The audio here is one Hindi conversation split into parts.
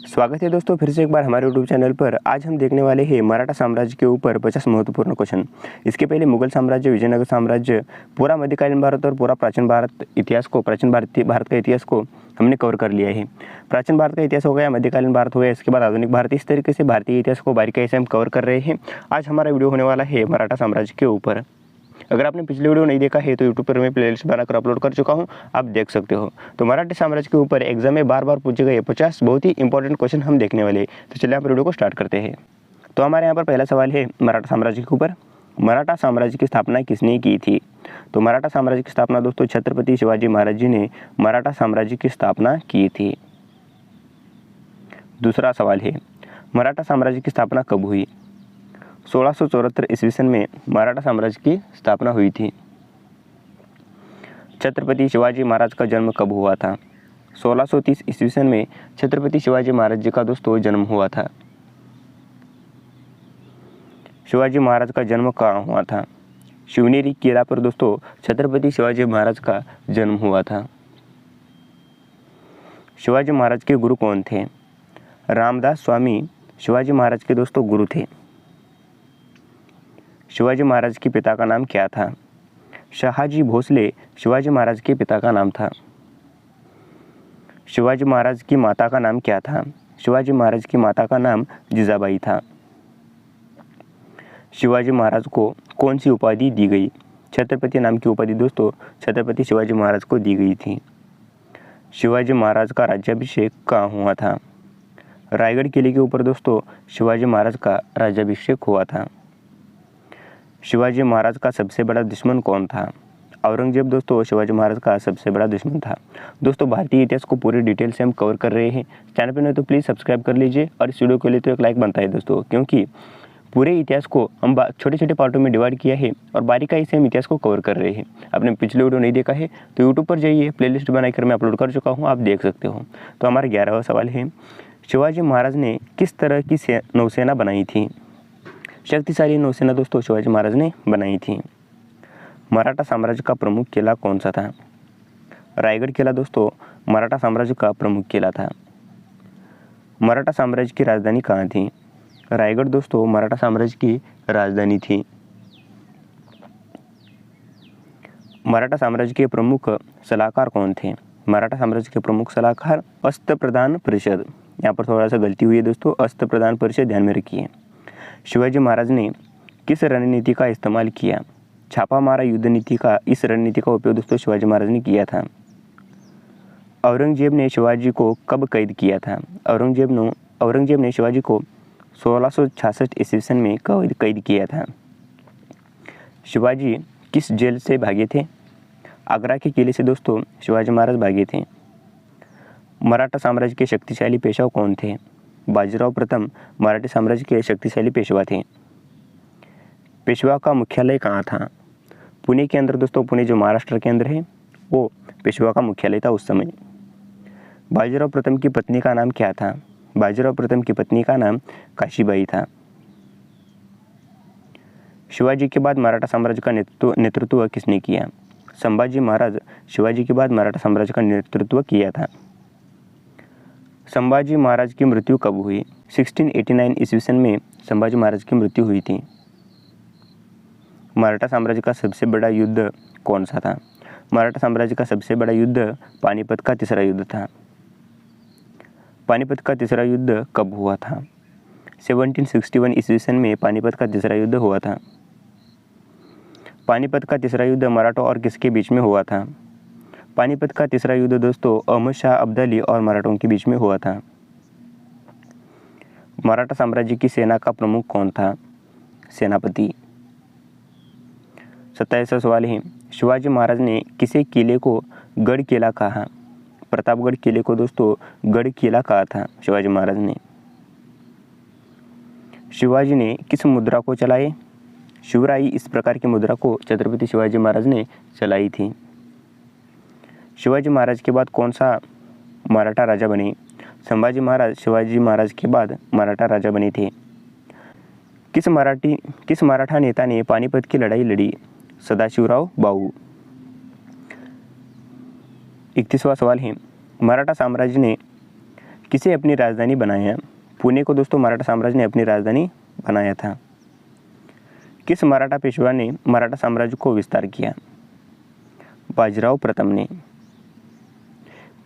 स्वागत है दोस्तों फिर से एक बार हमारे यूट्यूब चैनल पर। आज हम देखने वाले हैं मराठा साम्राज्य के ऊपर 50 महत्वपूर्ण क्वेश्चन। इसके पहले मुगल साम्राज्य, विजयनगर साम्राज्य, पूरा मध्यकालीन भारत और पूरा प्राचीन भारत का इतिहास को हमने कवर कर लिया है। प्राचीन भारत का इतिहास हो गया, मध्यकालीन भारत हो गया, इसके बाद आधुनिक भारत। इस तरीके से भारतीय इतिहास को बारीकी से हम कवर कर रहे हैं। आज हमारा वीडियो होने वाला है मराठा साम्राज्य के ऊपर। अगर आपने पिछले वीडियो नहीं देखा है तो यूट्यूब पर मैं प्लेलिस्ट बनाकर अपलोड कर चुका हूं, आप देख सकते हो। तो मराठी साम्राज्य के ऊपर एग्जाम में बार बार पूछे गए 50 बहुत ही इंपॉर्टेंट क्वेश्चन हम देखने वाले हैं। तो चलिए आप वीडियो को स्टार्ट करते हैं। तो हमारे यहाँ पर पहला सवाल है मराठा साम्राज्य के ऊपर, मराठा साम्राज्य की स्थापना किसने की थी? तो मराठा साम्राज्य की स्थापना दोस्तों छत्रपति शिवाजी महाराज जी ने मराठा साम्राज्य की स्थापना की थी। दूसरा सवाल है मराठा साम्राज्य की स्थापना कब हुई? 1674 ईस्वी सन में मराठा साम्राज्य की स्थापना हुई थी। छत्रपति शिवाजी महाराज का जन्म कब हुआ था? 1630 ईस्वी सन में छत्रपति शिवाजी महाराज जी का दोस्तों जन्म हुआ था। शिवाजी महाराज का जन्म कहाँ हुआ था? शिवनेरी किला पर दोस्तों छत्रपति शिवाजी महाराज का जन्म हुआ था। शिवाजी महाराज के गुरु कौन थे? रामदास स्वामी शिवाजी महाराज के दोस्तों गुरु थे। शिवाजी महाराज के पिता का नाम क्या था? शहाजी भोसले शिवाजी महाराज के पिता का नाम था। शिवाजी महाराज की माता का नाम क्या था? शिवाजी महाराज की माता का नाम जिजाबाई था। शिवाजी महाराज को कौन सी उपाधि दी गई? छत्रपति नाम की उपाधि दोस्तों छत्रपति शिवाजी महाराज को दी गई थी। शिवाजी महाराज का राज्याभिषेक कहाँ हुआ था? रायगढ़ किले के ऊपर दोस्तों शिवाजी महाराज का राज्याभिषेक हुआ था। शिवाजी महाराज का सबसे बड़ा दुश्मन कौन था? औरंगजेब दोस्तों शिवाजी महाराज का सबसे बड़ा दुश्मन था। दोस्तों भारतीय इतिहास को पूरी डिटेल से हम कवर कर रहे हैं। चैनल पर नहीं तो प्लीज़ सब्सक्राइब कर लीजिए और इस वीडियो के लिए तो एक लाइक बनता है दोस्तों, क्योंकि पूरे इतिहास को हम छोटे छोटे पार्टों में डिवाइड किया है और बारीकी से हम इतिहास को कवर कर रहे हैं। आपने पिछले वीडियो नहीं देखा है तो यूट्यूब पर जाइए, प्लेलिस्ट बनाकर मैं अपलोड कर चुका हूँ, आप देख सकते हो। तो हमारा 11वां सवाल है शिवाजी महाराज ने किस तरह की नौसेना बनाई थी? शक्तिशाली नौसेना दोस्तों शिवाजी महाराज ने बनाई थी। मराठा साम्राज्य का प्रमुख किला कौन सा था? रायगढ़ किला दोस्तों मराठा साम्राज्य का प्रमुख किला था। मराठा साम्राज्य की राजधानी कहाँ थी? रायगढ़ दोस्तों मराठा साम्राज्य की राजधानी थी। मराठा साम्राज्य के प्रमुख सलाहकार कौन थे? मराठा साम्राज्य के प्रमुख सलाहकार अस्त्र प्रदान परिषद। यहाँ पर थोड़ा सा गलती हुई है दोस्तों, अस्त्र प्रदान परिषद ध्यान में रखिए। शिवाजी महाराज ने किस रणनीति का इस्तेमाल किया? छापा मारा युद्ध नीति का, इस रणनीति का उपयोग दोस्तों शिवाजी महाराज ने किया था। औरंगजेब ने शिवाजी को कब कैद किया था? औरंगजेब ने शिवाजी को 1666 ईस्वी सन में कैद किया था। शिवाजी किस जेल से भागे थे? आगरा के किले से दोस्तों शिवाजी महाराज भागे थे। मराठा साम्राज्य के शक्तिशाली पेशवा कौन थे? बाजीराव प्रथम मराठी साम्राज्य के शक्तिशाली पेशवा थे। पेशवा का मुख्यालय कहाँ था? पुणे के अंदर दोस्तों, पुणे जो महाराष्ट्र के अंदर है वो पेशवा का मुख्यालय था उस समय। बाजीराव प्रथम की पत्नी का नाम क्या था? बाजीराव प्रथम की पत्नी का नाम काशीबाई था। शिवाजी के बाद मराठा साम्राज्य का नेतृत्व किसने किया? संभाजी महाराज शिवाजी के बाद मराठा साम्राज्य का नेतृत्व किया था। संभाजी महाराज की मृत्यु कब हुई? 1689 ईस्वी सन में संभाजी महाराज की मृत्यु हुई थी। मराठा साम्राज्य का सबसे बड़ा युद्ध कौन सा था? मराठा साम्राज्य का सबसे बड़ा युद्ध पानीपत का तीसरा युद्ध था। पानीपत का तीसरा युद्ध कब हुआ था? 1761 ईस्वी सन में पानीपत का तीसरा युद्ध हुआ था। पानीपत का तीसरा युद्ध मराठों और किसके बीच में हुआ था? पानीपत का तीसरा युद्ध दोस्तों अहमद शाह अब्दाली और मराठों के बीच में हुआ था। मराठा साम्राज्य की सेना का प्रमुख कौन था? सेनापति। 27वां सवाल है शिवाजी महाराज ने किसे किले को गढ़ किला कहा? प्रतापगढ़ किले को दोस्तों गढ़ किला कहा था शिवाजी महाराज ने। शिवाजी ने किस मुद्रा को चलाए? शिवराई, इस प्रकार की मुद्रा को छत्रपति शिवाजी महाराज ने चलाई थी। शिवाजी महाराज के बाद कौन सा मराठा राजा बने? संभाजी महाराज शिवाजी महाराज के बाद मराठा राजा बने थे। किस मराठा नेता ने पानीपत की लड़ाई लड़ी? सदाशिवराव बाऊ। 31वां सवाल है मराठा साम्राज्य ने किसे अपनी राजधानी बनाया? पुणे को दोस्तों मराठा साम्राज्य ने अपनी राजधानी बनाया था। किस मराठा पेशवा ने मराठा साम्राज्य को विस्तार किया? बाजीराव प्रथम ने।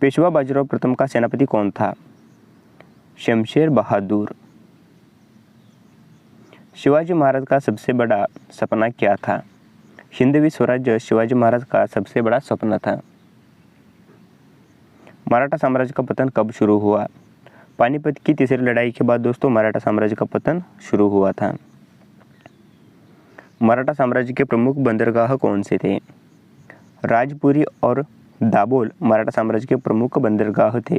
पेशवा बाजीराव प्रथम का सेनापति कौन था? शमशेर बहादुर। शिवाजी महाराज का सबसे बड़ा सपना क्या था? हिंदवी स्वराज्य शिवाजी महाराज का सबसे बड़ा सपना था। मराठा साम्राज्य का पतन कब शुरू हुआ? पानीपत की तीसरी लड़ाई के बाद दोस्तों मराठा साम्राज्य का पतन शुरू हुआ था। मराठा साम्राज्य के प्रमुख बंदरगाह कौन से थे? राजपुरी और दाभोल मराठा साम्राज्य के प्रमुख बंदरगाह थे।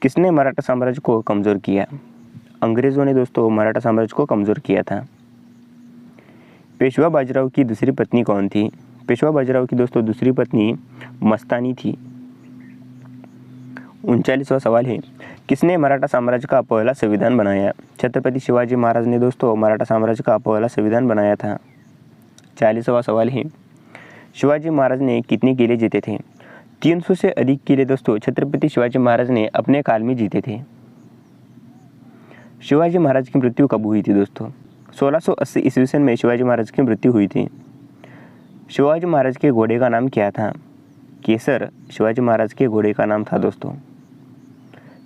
किसने मराठा साम्राज्य को कमज़ोर किया? अंग्रेज़ों ने दोस्तों मराठा साम्राज्य को कमज़ोर किया था। पेशवा बाजीराव की दूसरी पत्नी कौन थी? पेशवा बाजीराव की दोस्तों दूसरी पत्नी मस्तानी थी। 39वां सवाल है, किसने मराठा साम्राज्य का पहला संविधान बनाया? छत्रपति शिवाजी महाराज ने दोस्तों मराठा साम्राज्य का पहला संविधान बनाया था। 40वां सवाल है, शिवाजी महाराज ने कितने किले जीते थे? 300 से अधिक किले दोस्तों छत्रपति शिवाजी महाराज ने अपने काल में जीते थे। शिवाजी महाराज की मृत्यु कब हुई थी दोस्तों? 1680 ईस्वी सन में शिवाजी महाराज की मृत्यु हुई थी। शिवाजी महाराज के घोड़े का नाम क्या था? केसर शिवाजी महाराज के घोड़े का नाम था दोस्तों।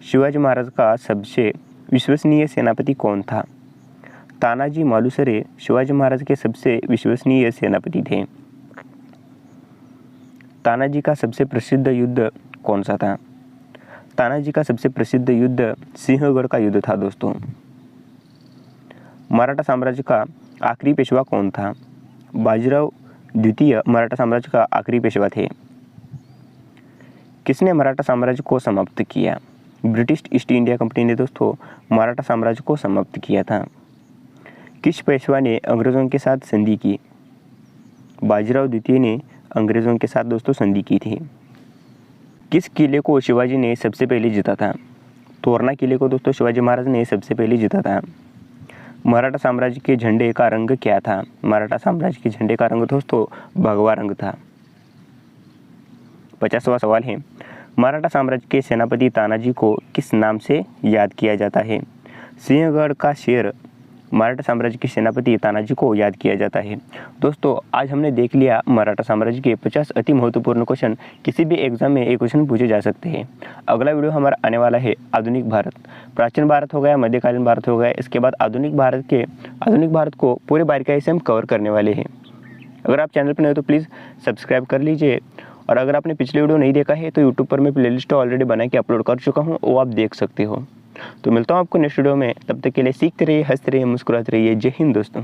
शिवाजी महाराज का सबसे विश्वसनीय सेनापति कौन था? तानाजी मालुसरे शिवाजी महाराज के सबसे विश्वसनीय सेनापति थे। तानाजी का सबसे प्रसिद्ध युद्ध कौन सा था? तानाजी का सबसे प्रसिद्ध युद्ध सिंहगढ़ का युद्ध था दोस्तों। मराठा साम्राज्य का आखिरी पेशवा कौन था? बाजीराव द्वितीय मराठा साम्राज्य का आखिरी पेशवा थे। किसने मराठा साम्राज्य को समाप्त किया? ब्रिटिश ईस्ट इंडिया कंपनी ने दोस्तों मराठा साम्राज्य को समाप्त किया था। किस पेशवा ने अंग्रेज़ों के साथ संधि की? बाजीराव द्वितीय ने अंग्रेज़ों के साथ दोस्तों संधि की थी। किस किले को शिवाजी ने सबसे पहले जीता था? तोरना किले को दोस्तों शिवाजी महाराज ने सबसे पहले जीता था। मराठा साम्राज्य के झंडे का रंग क्या था? मराठा साम्राज्य के झंडे का रंग दोस्तों भगवा रंग था। 50वां सवाल है, मराठा साम्राज्य के सेनापति तानाजी को किस नाम से याद किया जाता है? सिंहगढ़ का शेर मराठा साम्राज्य के सेनापति तानाजी को याद किया जाता है। दोस्तों आज हमने देख लिया मराठा साम्राज्य के 50 अति महत्वपूर्ण क्वेश्चन। किसी भी एग्जाम में एक क्वेश्चन पूछे जा सकते हैं। अगला वीडियो हमारा आने वाला है आधुनिक भारत। प्राचीन भारत हो गया, मध्यकालीन भारत हो गया, इसके बाद आधुनिक भारत को पूरे बारीकाई से हम कवर करने वाले हैं। अगर आप चैनल पर नए हो तो प्लीज़ सब्सक्राइब कर लीजिए, और अगर आपने पिछले वीडियो नहीं देखा है तो यूट्यूब पर मैं प्लेलिस्ट ऑलरेडी बना के अपलोड कर चुका हूँ, वो आप देख सकते हो। तो मिलता हूँ आपको नेक्स्ट वीडियो में, तब तक के लिए सीखते रहिए, हंसते रहिए, मुस्कुराते रहिए। जय हिंद दोस्तों।